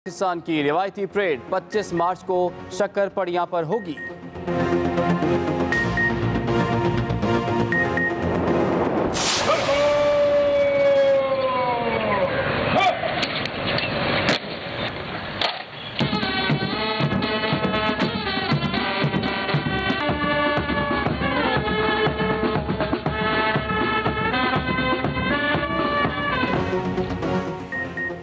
पाकिस्तान की रिवायती परेड 25 मार्च को शक्करपड़ियां पर होगी।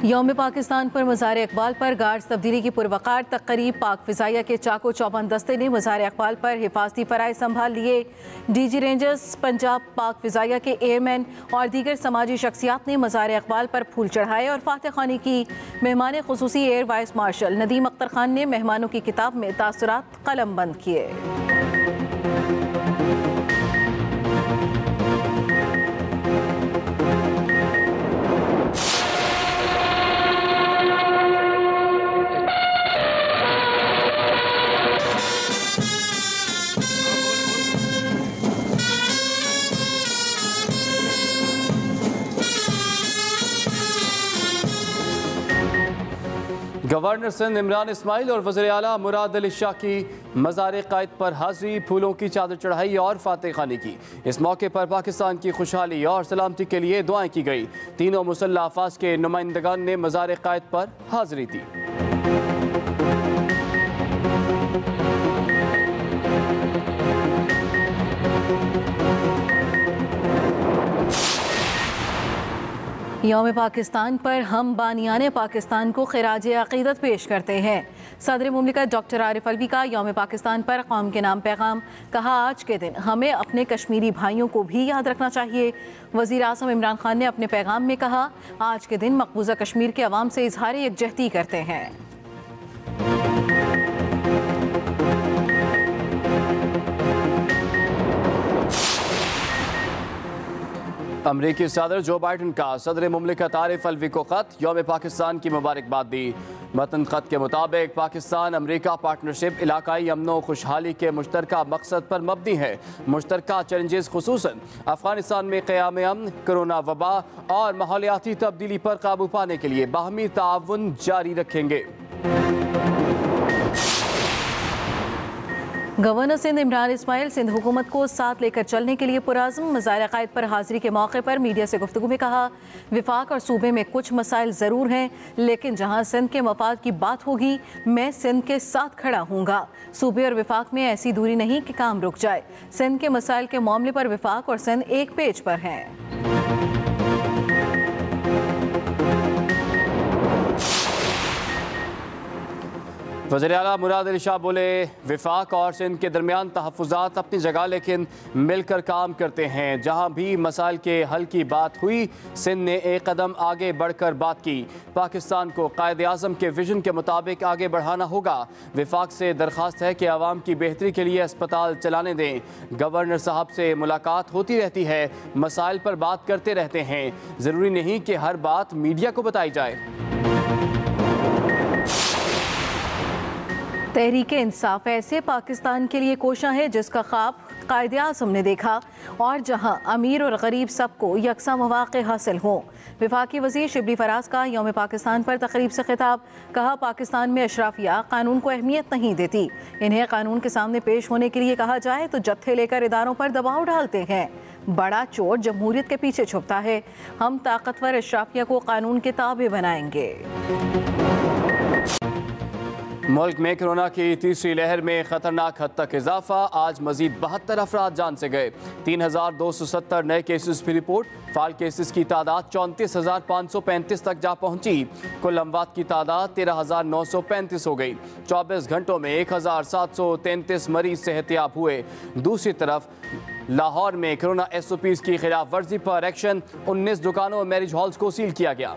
यौम पाकिस्तान पर मज़ार इकबाल पर गार्ड्स तब्दीली की पुरवकार तक़रीब। पाक फ़िज़ाइया के चाको चौबंद दस्ते ने मज़ार इकबाल पर हिफाजती फ़राइज़ संभाल लिए। DG रेंजर्स पंजाब, पाक फ़िज़ाइया के AMN और दीगर समाजी शख्सियात ने मज़ार इकबाल पर फूल चढ़ाए और फातह खानी की। मेहमान ख़ुसूसी air vice marshal Nadeem Akhtar Khan ने मेहमानों की किताब में तासुरात कलम बंद किए। गवर्नर सिंध इमरान इस्माइल और वज़ीर आला मुराद अली शाह की मज़ार क़ायद पर हाज़री, फूलों की चादर चढ़ाई और फातह खानी की। इस मौके पर पाकिस्तान की खुशहाली और सलामती के लिए दुआएं की गई। तीनों मुसल्लह अफ़वाज के नुमाइंदगान ने मज़ार क़ायद पर हाज़री दी। यौम पाकिस्तान पर हम बानियाने पाकिस्तान को खिराज अक़ीदत पेश करते हैं। सदर मुमलिकत डॉक्टर आरिफ अलवी का यौम पाकिस्तान पर कौम के नाम पैगाम। कहा, आज के दिन हमें अपने कश्मीरी भाइयों को भी याद रखना चाहिए। वज़ीर आज़म इमरान खान ने अपने पैगाम में कहा, आज के दिन मकबूजा कश्मीर के अवाम से इजहार यकजहती करते हैं। अमरीकी सदर जो बाइडन का सदर मुमलिकत आरिफ अलवी को खत, यौम पाकिस्तान की मुबारकबाद दी। मतन खत के मुताबिक पाकिस्तान अमरीका पार्टनरशिप इलाकाई अमन खुशहाली के मुश्तरका मकसद पर मबनी है। मुश्तरका चैलेंजेस खुसूसन अफगानिस्तान में क़याम अमन, कोरोना वबा और माहौलियाती तब्दीली पर काबू पाने के लिए बाहमी ताउन जारी रखेंगे। गवर्नर सिंध इमरान इस्माइल सिंध हुकूमत को साथ लेकर चलने के लिए पुराज़्म। मज़ार क़ायद पर हाज़री के मौके पर मीडिया से गुफ्तगू में कहा, विफाक और सूबे में कुछ मसाइल ज़रूर हैं, लेकिन जहां सिंध के मफाद की बात होगी मैं सिंध के साथ खड़ा हूँगा। सूबे और विफाक में ऐसी दूरी नहीं कि काम रुक जाए। सिंध के मसाइल के मामले पर विफाक और सिंध एक पेज पर हैं। वज़ीर आला मुराद अली शाह बोले, विफाक और सिंध के दरमियान तहफ़्फ़ुज़ात अपनी जगह, लेकिन मिलकर काम करते हैं। जहाँ भी मसाइल के हल की बात हुई, सिंध ने एक कदम आगे बढ़कर बात की। पाकिस्तान को कायदे आज़म के विजन के मुताबिक आगे बढ़ाना होगा। विफाक से दरख्वास्त है कि आवाम की बेहतरी के लिए अस्पताल चलाने दें। गवर्नर साहब से मुलाकात होती रहती है, मसाइल पर बात करते रहते हैं। ज़रूरी नहीं कि हर बात मीडिया को बताई जाए। तहरीक इंसाफ ऐसे पाकिस्तान के लिए कोशा है जिसका ख्वाब कायदे आज़म ने देखा और जहां अमीर और गरीब सबको यकसा मौक़े हासिल हों। वफाकी वज़ीर शिबली फराज का यौम पाकिस्तान पर तकरीब से खिताब। कहा, पाकिस्तान में अशराफिया कानून को अहमियत नहीं देती। इन्हें कानून के सामने पेश होने के लिए कहा जाए तो जत्थे लेकर इदारों पर दबाव डालते हैं। बड़ा चोर जमहूरियत के पीछे छुपता है। हम ताकतवर अशराफिया को कानून के ताबे बनाएंगे। मुल्क में कोरोना की तीसरी लहर में खतरनाक हद तक इजाफा। आज मजीद 72 अफराद जान से गए। 3270 नए केसेस की रिपोर्ट। फाल केसेस की तादाद 34,535 तक जा पहुंची। कुल अमवात की तादाद 13,935 हो गई। 24 घंटों में 1,733 मरीज सेहतयाब हुए। दूसरी तरफ लाहौर में कोरोना SOPs की खिलाफ वर्जी पर एक्शन। 19 दुकानों और मैरिज हॉल्स को सील किया गया।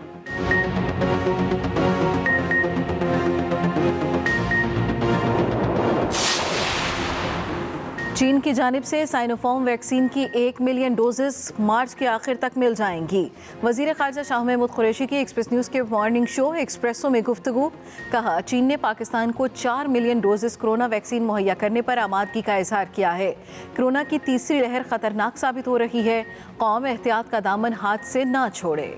चीन की जानिब से साइनोफार्म वैक्सीन की 1 मिलियन डोजेस मार्च के आखिर तक मिल जाएंगी। वज़ीर ख़ारिजा शाह महमूद कुरैशी की एक्सप्रेस न्यूज़ के मॉर्निंग शो एक्सप्रेसो में गुफ्तगू। कहा, चीन ने पाकिस्तान को 4 मिलियन डोजेस कोरोना वैक्सीन मुहैया करने पर आमादगी का इजहार किया है। कोरोना की तीसरी लहर खतरनाक साबित हो रही है। कौम एहतियात का दामन हाथ से ना छोड़े।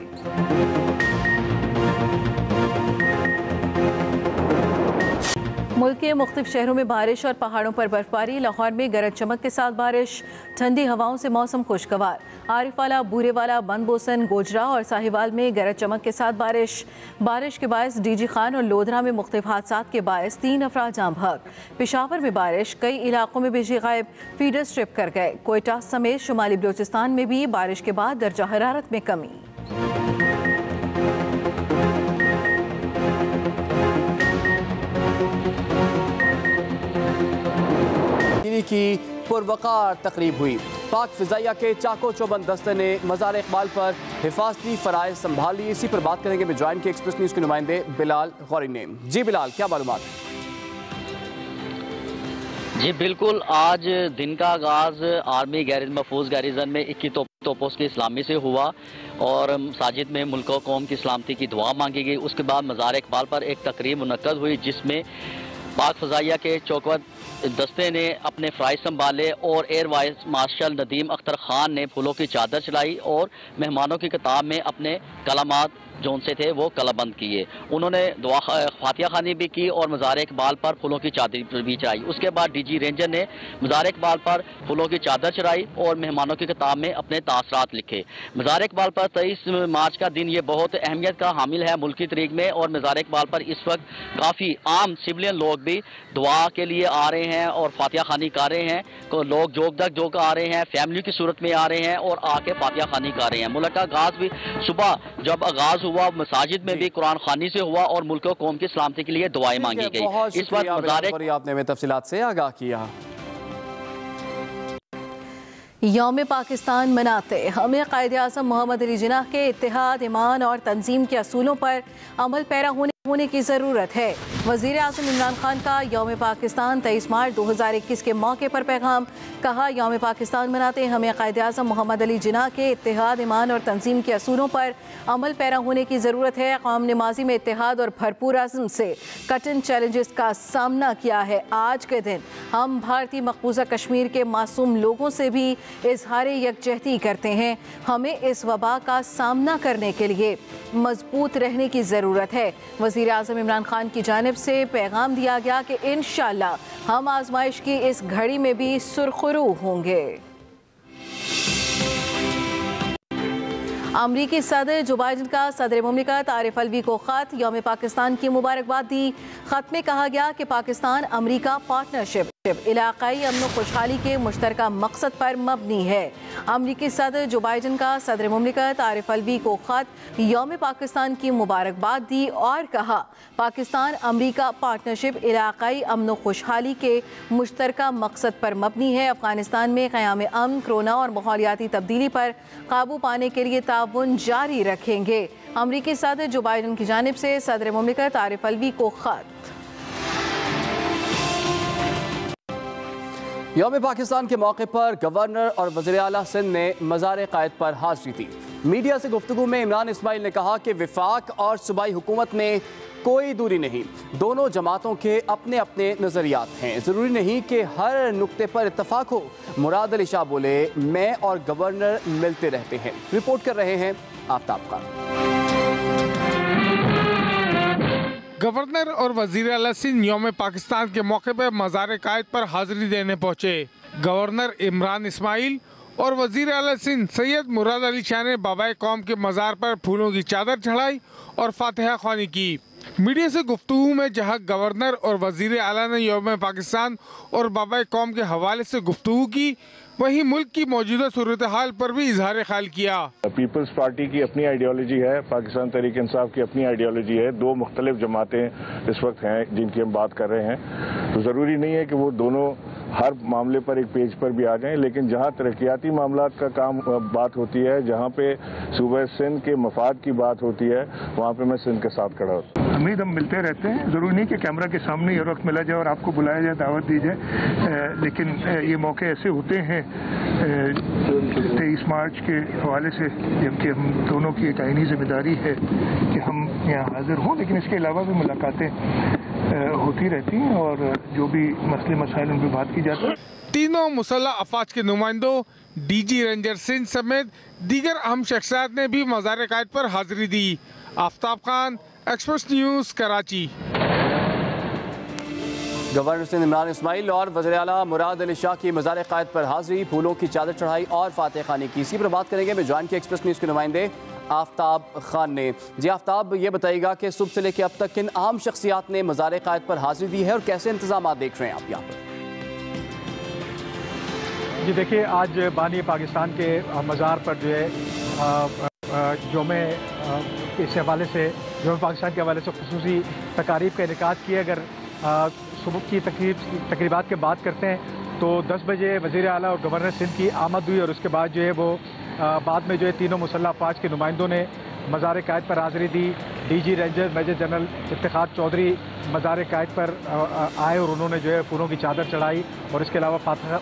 मुल्क के मुख्तलिफ शहरों में बारिश और पहाड़ों पर बर्फबारी। लाहौर में गरज चमक के साथ बारिश, ठंडी हवाओं से मौसम खुशगवार। आरिफवाला, बूरेवाला, बनबोसन, गोजरा और साहिवाल में गरज चमक के साथ बारिश के बायस डीजी खान और लोधरा में मुख्तलिफ हादसात के बायस 3 अफराद जाँ बहक। पेशावर में बारिश, कई इलाकों में बिजली गायब, फीडर स्ट्रिप कर गए। कोयटा समेत शुमाली बलूचिस्तान में भी बारिश के बाद दर्जा हरारत में कमी। की पुरवकार तकरीब हुई। पाक फिजाइया के चाको चौबंद दस्ते ने मज़ार इकबाल पर हिफाजती फ़राइज़ संभाल ली। इसी पर बात करेंगे में ज्वाइन के एक्सप्रेस न्यूज़ के नुमाइंदे बिलाल गौरी ने। जी बिलाल, क्या मालूमात है? जी बिल्कुल, आज दिन का आगाज़ आर्मी महफूज गैरिजन में 21 तोपों की इस्लामी से हुआ और मसाजिद में मुल्क व कौम की सलामती की दुआ मांगी गई। उसके बाद मज़ार इकबाल पर एक तकरीब मुनक्कद हुई जिसमें पाक फ़ज़ाइया के चौकवद दस्ते ने अपने फ़राइज़ संभाले और air vice marshal Nadeem Akhtar Khan ने फूलों की चादर चलाई और मेहमानों की किताब में अपने कलामात जो उनसे थे वो कलाबंद किए। उन्होंने दुआ फातिहा खानी भी की और मज़ार इकबाल पर फूलों की चादर भी चढ़ाई। उसके बाद डीजी रेंजर ने मज़ार इकबाल पर फूलों की चादर चढ़ाई और मेहमानों की किताब में अपने तासरात लिखे। मज़ार इकबाल पर 23 मार्च का दिन ये बहुत अहमियत का हामिल है मुल्की तरीक में और मज़ार इकबाल पर इस वक्त काफ़ी आम सिविलियन लोग भी दुआ के लिए आ रहे हैं और फातिहा खानी कर रहे हैं। लोग जोक आ रहे हैं, फैमिली की सूरत में आ रहे हैं और आके फातिहा खानी कर रहे हैं। मुल्क का आगाज़ भी सुबह जब आगाज़ हुआ मसाजिद में भी कुरान खानी से हुआ और मुल्क और कौम की सलामती के लिए दुआएं मांगी गई। इस वक्त आपने हमें तफसीलात से आगाह किया। यौम पाकिस्तान मनाते हमें कायदे आज़म मोहम्मद अली जिन्नाह के इत्तेहाद, ईमान और तंजीम के असूलों पर अमल पैरा होने की ज़रूरत है। वज़ीर आज़म इमरान खान का यौम पाकिस्तान 23 मार्च 2021 के मौके पर पैगाम। कहा, यौम पाकिस्तान मनाते हमें कायदे आज़म मोहम्मद अली जिन्नाह के इत्तेहाद, ईमान और तंजीम के असूलों पर अमल पैरा होने की ज़रूरत है। कौम ने माजी में इत्तेहाद और भरपूर आज़म से कठिन चैलेंजेस का सामना किया है। आज के दिन हम भारतीय मकबूजा कश्मीर के मासूम लोगों से भी इजहार यकजहती करते हैं। हमें इस वबा का सामना करने के लिए मजबूत रहने की ज़रूरत है। वज़ीर आज़म इमरान खान की जानिब से पैगाम दिया गया कि इंशाअल्लाह हम आजमाइश की इस घड़ी में भी सुरखरू होंगे। अमरीकी सदर जो बाइडन का सदर मुमलिकत आरिफ अलवी को ख़त, यौम पाकिस्तान की मुबारकबाद दी। ख़त में कहा गया कि पाकिस्तान अमरीका पार्टनरशिप इलाकाई अमन खुशहाली के मुश्तरका मकसद पर मबनी है। अमरीकी सदर जो बाइडन का सदर मुमलिकत आरिफ अलवी को ख़त, यौम पाकिस्तान की मुबारकबाद दी और कहा, पाकिस्तान अमरीका पार्टनरशिप इलाकाई अमन खुशहाली के मुश्तरका मकसद पर मबनी है। अफगानिस्तान में क़याम अमन, कोरोना और माहौलियाती तब्दीली पर काबू पाने के लिए ताउन जारी रखेंगे। अमरीकी सदर जो बाइडन की जानिब से सदर मुमलिकत आरिफ अलवी को ख़त। यौम पाकिस्तान के मौके पर गवर्नर और वज़ीर आला सिंध ने मज़ार क़ायद पर हाज़िरी दी। मीडिया से गुफ्तगू में इमरान इस्माइल ने कहा कि विफाक और सूबाई हुकूमत में कोई दूरी नहीं, दोनों जमातों के अपने अपने नज़रियात हैं, ज़रूरी नहीं कि हर नुक्ते पर इत्तफाक हो। मुराद अली शाह बोले, मैं और गवर्नर मिलते रहते हैं। रिपोर्ट कर रहे हैं आफ्ताब खान। गवर्नर और वज़ीर आला सिंध यौम पाकिस्तान के मौके पर मज़ार क़ायद पर हाज़िरी देने पहुँचे। गवर्नर इमरान इस्माइल और वज़ीर आला सिंध सैयद मुराद अली शाह ने बाबाए कौम के मज़ार पर फूलों की चादर चढ़ाई और फातिहा ख्वानी की। मीडिया से गुफ्तगू में जहां गवर्नर और वज़ीर आला ने यौम पाकिस्तान और बाबाए कौम के हवाले से गुफ्तगू की, वहीं मुल्क की मौजूदा सूरत हाल पर भी इजहार ख्याल किया। पीपल्स पार्टी की अपनी आइडियोलॉजी है, पाकिस्तान तहरीक इंसाफ की अपनी आइडियोलॉजी है। दो मुख्तलिफ जमातें इस वक्त हैं जिनकी हम बात कर रहे हैं, तो ज़रूरी नहीं है कि वो दोनों हर मामले पर एक पेज पर भी आ जाएं, लेकिन जहां तरक्याती मामलात का काम बात होती है, जहां पे सूबे सिंध के मफाद की बात होती है, वहां पे मैं सिंध के साथ खड़ा होता हूं। उम्मीद हम मिलते रहते हैं, ज़रूरी नहीं कि कैमरा के सामने ये वक्त मिला जाए और आपको बुलाया जाए, दावत दी जाए, लेकिन ये मौके ऐसे होते हैं 23 मार्च के हवाले से, जबकि हम दोनों की एक आईनी जिम्मेदारी है कि हम यहाँ हाजिर हों, लेकिन इसके अलावा भी मुलाकातें होती रहती हैं और जो भी मसले मसाइल उन पर बात की जाती है। तीनों मुसल्लह अफवाज के नुमाइंदों, डीजी रेंजर सिंध समेत दीगर अहम शख्सियात ने भी मज़ार क़ायद पर हाजिरी दी। Aftab Khan, Express News, Karachi. Governor Sindh Imran Ismail और वज़ीर आला मुराद अली शाह की मज़ार क़ायद पर हाज़िरी, फूलों की चादर चढ़ाई और फातह खानी की। इसी पर बात करेंगे मैं ज्वाइन के एक्सप्रेस न्यूज़ के नुमाइंदे आफ्ताब खान ने। जी आफ्ताब, ये बताइएगा कि सुबह से लेकर अब तक किन आम शख्सियात ने मज़ार क़ायद पर हाज़िरी दी है और कैसे इंतजाम देख रहे हैं आप यहाँ पर? जी देखिए, आज बानी पाकिस्तान के मज़ार पर जो है योमे इस हवाले से योम पाकिस्तान के हवाले से खुसूसी तकारीब का इनेकाद किया। अगर सुबह की तकरीबात की बात करते हैं तो 10 बजे वज़ीर आला और गवर्नर सिंध की आमद हुई और उसके बाद जो है वो बाद में जो है तीनों मुसल्लह अफवाज के नुमाइंदों ने मज़ार क़ायद पर हाज़िरी दी। DG ranger major general Iftikhar Chaudhry Mazar Quaid पर आए और उन्होंने जो है फूलों की चादर चढ़ाई और इसके अलावा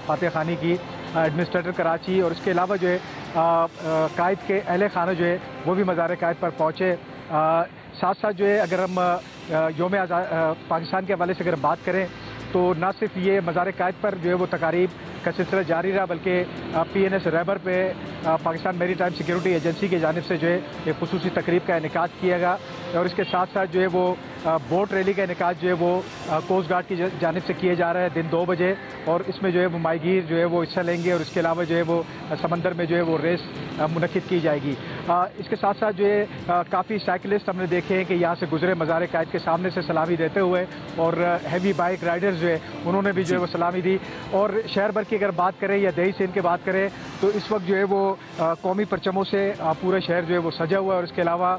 फातह खानी की। एडमिनिस्ट्रेटर कराची और इसके अलावा जो है क़ायद के अहले खाना जो है वो भी मज़ार क़ायद पर पहुँचे। साथ साथ जो है अगर हम योम पाकिस्तान के हवाले से अगर बात करें तो न सिर्फ ये मज़ार क़ायद पर जो है वो तकारीब का सिलसिला जारी रहा, बल्कि PNS रैबर पे पाकिस्तान मेरी टाइम सिक्योरिटी एजेंसी की जानिब से जो है एक खुसूसी तकरीब का इनेकाद किया गया और इसके साथ साथ जो है वो बोट रैली का इनेकाद जो है वो कोस्ट गार्ड की जानिब से किए जा रहा है दिन 2 बजे और इसमें जो है वो माहीगीर जो है वो हिस्सा लेंगे और इसके अलावा जो है वो समंदर में जो है वो रेस मुनक्किद की जाएगी। इसके साथ साथ जो है काफ़ी साइकिलिस्ट हमने देखे हैं कि यहाँ से गुजरे मज़ार क़ायद के सामने से सलामी देते हुए और हैवी बाइक राइडर्स जो है उन्होंने भी जो है वो सलामी दी। और शहर भर की अगर बात करें या दही सिंध की बात करें तो इस वक्त जो है वो कौमी परचमों से पूरा शहर जो है वो सजा हुआ है और इसके अलावा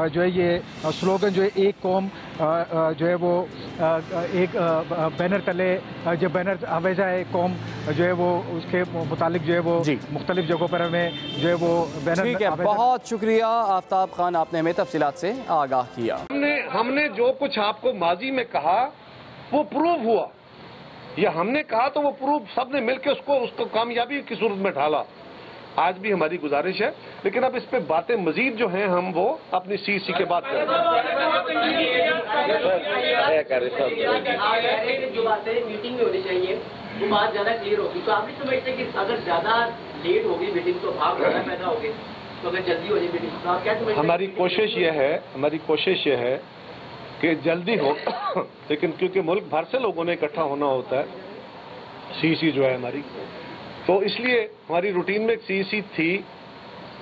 जो है ये स्लोगन जो है एक कौम जो है वो एक बैनर तले जो बैनर हवेजा है कौम जो है वो उसके मुतालिक जो है वो मुख्तलिफ जगहों पर हमें जो है वो बैनर। ठीक है, बहुत शुक्रिया आफ्ताब खान, आपने हमें तफसीलात से आगाह किया। हमने जो कुछ आपको माजी में कहा वो प्रूव हुआ, या हमने कहा तो वो प्रूव सबने मिलकर उसको कामयाबी की सूरत में ढाला। आज भी हमारी गुजारिश है, लेकिन अब इस पे बातें मजीद जो हैं हम वो अपनी CC के बाद करें। जो बातें मीटिंग में होनी चाहिए वो बात ज्यादा क्लियर होगी। तो आप भी समझते हैं कि अगर ज्यादा लेट होगी मीटिंग तो भाव ज्यादा पैदा होगी, तो अगर जल्दी हो जाए मीटिंग तो आप क्या समझते हैं? हमारी कोशिश ये है कि जल्दी हो लेकिन क्योंकि मुल्क भर से लोगों ने इकट्ठा होना होता है, CC जो है हमारी, तो इसलिए हमारी रूटीन में एक CC थी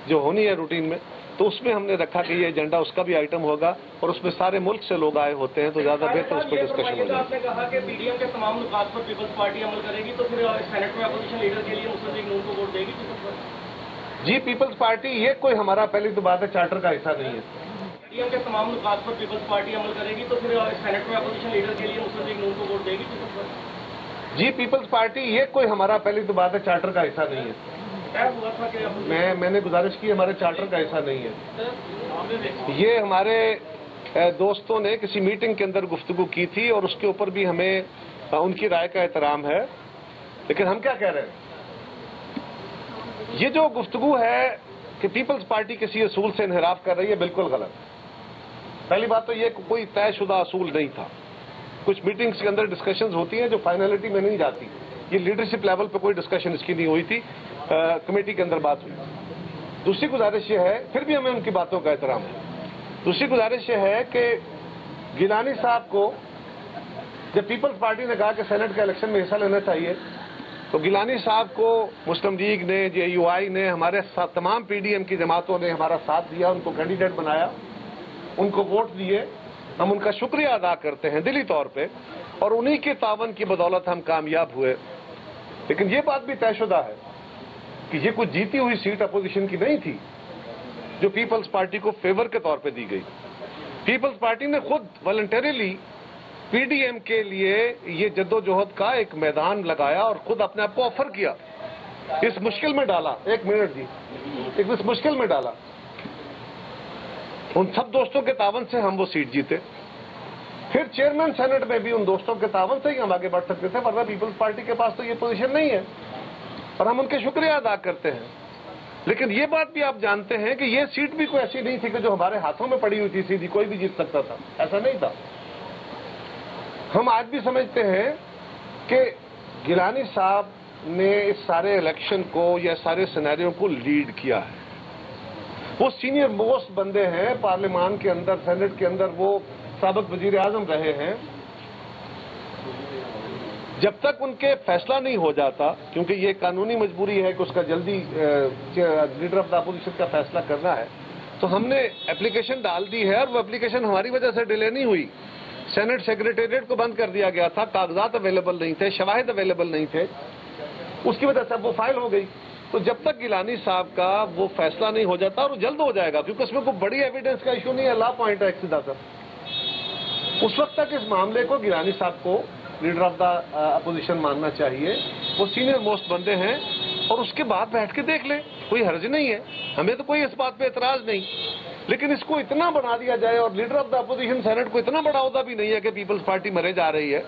जो होनी है रूटीन में, तो उसमें हमने रखा कि ये एजेंडा उसका भी आइटम होगा और उसमें सारे मुल्क से लोग आए होते हैं तो ज्यादा बेहतर उस पर डिस्कशन हो जाए। आपने कहा कि PDM के तमाम नुकात पर पीपल्स पार्टी अमल करेगी, तो फिर सेनेट में अपोजिशन लीडर के लिए मुस्लिम लीग नून को वोट देगी? जी, पीपल्स पार्टी ये कोई हमारा पहली तो बात है चार्टर का हिस्सा नहीं है। PDM के तमाम नुकात पर पीपल्स पार्टी अमल करेगी, तो फिर सेनेट में अपोजिशन लीडर के लिए मुस्लिम लीग नून को वोट देगी? जी, पीपल्स पार्टी ये कोई हमारा पहली तो बात है चार्टर का हिस्सा नहीं है। हुआ था कि मैंने गुजारिश की हमारे चार्टर का हिस्सा नहीं है। ये हमारे दोस्तों ने किसी मीटिंग के अंदर गुफ्तगू की थी और उसके ऊपर भी हमें उनकी राय का एहतराम है, लेकिन हम क्या कह रहे हैं, ये जो गुफ्तगू है कि पीपल्स पार्टी किसी असूल से इनहराफ कर रही है, बिल्कुल गलत। पहली बात तो ये कोई तयशुदा असूल नहीं था। कुछ मीटिंग्स के अंदर डिस्कशंस होती हैं जो फाइनलिटी में नहीं जाती। ये लीडरशिप लेवल पे कोई डिस्कशन इसकी नहीं हुई थी, कमेटी के अंदर बात हुई। दूसरी गुजारिश ये है, फिर भी हमें उनकी बातों का एहतराम है, दूसरी गुजारिश ये है कि गिलानी साहब को जब पीपल्स पार्टी ने कहा कि सेनेट के इलेक्शन में हिस्सा लेना चाहिए, तो गिलानी साहब को मुस्लिम लीग ने, JUI ने, हमारे तमाम PDM की जमातों ने हमारा साथ दिया, उनको कैंडिडेट बनाया, उनको वोट दिए। हम उनका शुक्रिया अदा करते हैं दिली तौर पे, और उन्हीं के तावन की बदौलत हम कामयाब हुए। लेकिन ये बात भी तयशुदा है कि ये कुछ जीती हुई सीट अपोजिशन की नहीं थी जो पीपल्स पार्टी को फेवर के तौर पे दी गई। पीपल्स पार्टी ने खुद वॉलंटरीली PDM के लिए ये जद्दोजहद का एक मैदान लगाया और खुद अपने आप को ऑफर किया, इस मुश्किल में डाला। एक मिनट जी, इस मुश्किल में डाला। उन सब दोस्तों के तावन से हम वो सीट जीते। फिर चेयरमैन सेनेट में भी उन दोस्तों के तावन से ही हम आगे बढ़ सकते थे, वरना पीपल्स पार्टी के पास तो ये पोजीशन नहीं है, और हम उनके शुक्रिया अदा करते हैं। लेकिन ये बात भी आप जानते हैं कि ये सीट भी कोई ऐसी नहीं थी कि जो हमारे हाथों में पड़ी हुई थी, सीधी कोई भी जीत सकता था, ऐसा नहीं था। हम आज भी समझते हैं कि गिलानी साहब ने इस सारे इलेक्शन को या सारे सिनेरियो को लीड किया है। वो सीनियर मोस्ट बंदे हैं पार्लियामान के अंदर, सेनेट के अंदर, वो साबिक वजीर आजम रहे हैं। जब तक उनके फैसला नहीं हो जाता, क्योंकि ये कानूनी मजबूरी है कि उसका जल्दी लीडर ऑफ द अपोजिशन का फैसला करना है, तो हमने एप्लीकेशन डाल दी है और वो एप्लीकेशन हमारी वजह से डिले नहीं हुई। सेनेट सेक्रेटेरिएट को बंद कर दिया गया था, कागजात अवेलेबल नहीं थे, शवाहिद अवेलेबल नहीं थे, उसकी वजह से वो फाइल हो गई। तो जब तक गिलानी साहब का वो फैसला नहीं हो जाता, और वो जल्द हो जाएगा क्योंकि उसमें कोई बड़ी एविडेंस का इशू नहीं है, लॉ पॉइंट है एक सीधा सा, उस वक्त तक इस मामले को गिलानी साहब को लीडर ऑफ द अपोजिशन मानना चाहिए। वो सीनियर मोस्ट बंदे हैं और उसके बाद बैठ के देख ले, कोई हर्ज नहीं है, हमें तो कोई इस बात पे एतराज नहीं। लेकिन इसको इतना बना दिया जाए, और leader of the opposition senate को इतना बड़ा अहदा भी नहीं है कि पीपल्स पार्टी मरे जा रही है।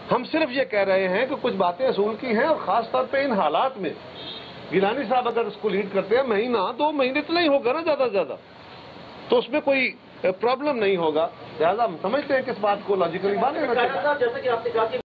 हम सिर्फ ये कह रहे हैं कि कुछ बातें असूल की हैं, और खास तौर पे इन हालात में गिलानी साहब अगर उसको लीड करते हैं, महीना 2 महीने इतना ही होगा ना ज्यादा से ज्यादा, तो उसमें कोई प्रॉब्लम नहीं होगा। लिहाजा हम समझते हैं कि इस बात को लॉजिकली बात करना चाहिए। जैसा कि आपने कहा कि